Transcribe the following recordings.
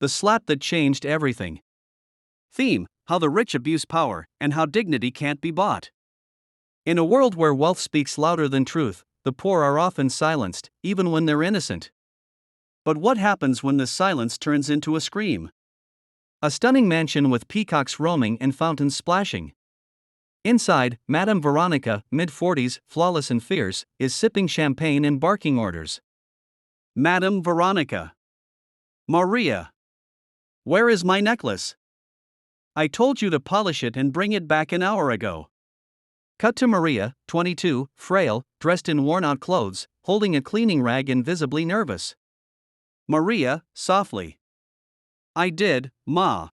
The slap that changed everything. Theme: how the rich abuse power, and how dignity can't be bought. In a world where wealth speaks louder than truth, the poor are often silenced, even when they're innocent. But what happens when the silence turns into a scream? A stunning mansion with peacocks roaming and fountains splashing. Inside, Madame Veronica, mid-40s, flawless and fierce, is sipping champagne and barking orders. Madame Veronica. Maria. Where is my necklace? I told you to polish it and bring it back an hour ago. Cut to Maria, 22, frail, dressed in worn-out clothes, holding a cleaning rag and visibly nervous. Maria, softly. I did, Ma.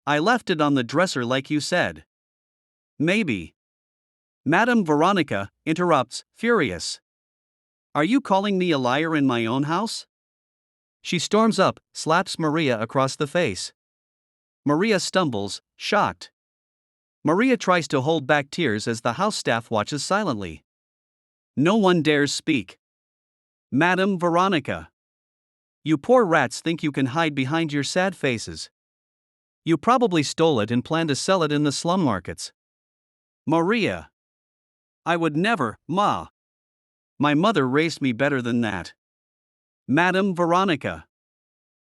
I left it on the dresser like you said. Maybe. Madame Veronica interrupts, furious. Are you calling me a liar in my own house? She storms up, slaps Maria across the face. Maria stumbles, shocked. Maria tries to hold back tears as the house staff watches silently. No one dares speak. Madame Veronica. You poor rats think you can hide behind your sad faces. You probably stole it and plan to sell it in the slum markets. Maria. I would never, Ma. My mother raised me better than that. Madame Veronica.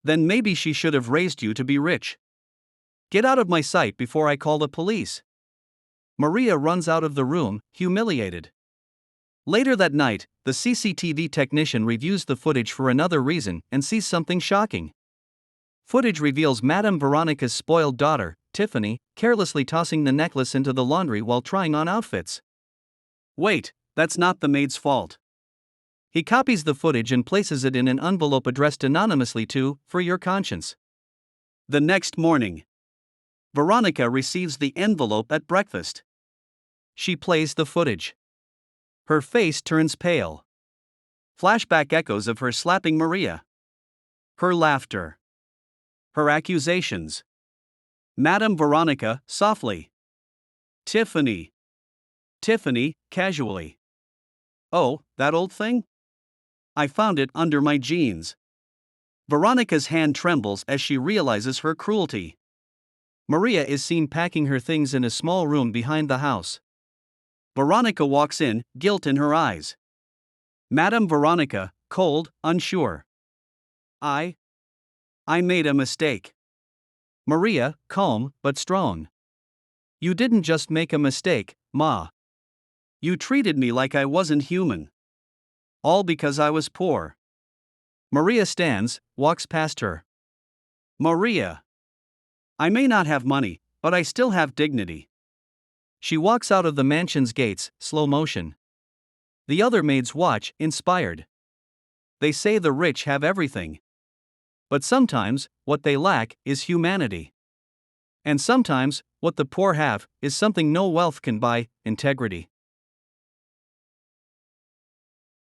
Then maybe she should have raised you to be rich. Get out of my sight before I call the police. Maria runs out of the room, humiliated. Later that night, the CCTV technician reviews the footage for another reason and sees something shocking. Footage reveals Madame Veronica's spoiled daughter, Tiffany, carelessly tossing the necklace into the laundry while trying on outfits. Wait, that's not the maid's fault. He copies the footage and places it in an envelope addressed anonymously to, for your conscience. The next morning, Veronica receives the envelope at breakfast. She plays the footage. Her face turns pale. Flashback echoes of her slapping Maria. Her laughter. Her accusations. Madame Veronica, softly. Tiffany. Tiffany, casually. Oh, that old thing? I found it under my jeans. Veronica's hand trembles as she realizes her cruelty. Maria is seen packing her things in a small room behind the house. Veronica walks in, guilt in her eyes. Madame Veronica, cold, unsure. I made a mistake. Maria, calm, but strong. You didn't just make a mistake, Ma. You treated me like I wasn't human. All because I was poor. Maria stands, walks past her. Maria. I may not have money, but I still have dignity. She walks out of the mansion's gates, slow motion. The other maids watch, inspired. They say the rich have everything. But sometimes, what they lack is humanity. And sometimes, what the poor have is something no wealth can buy, integrity.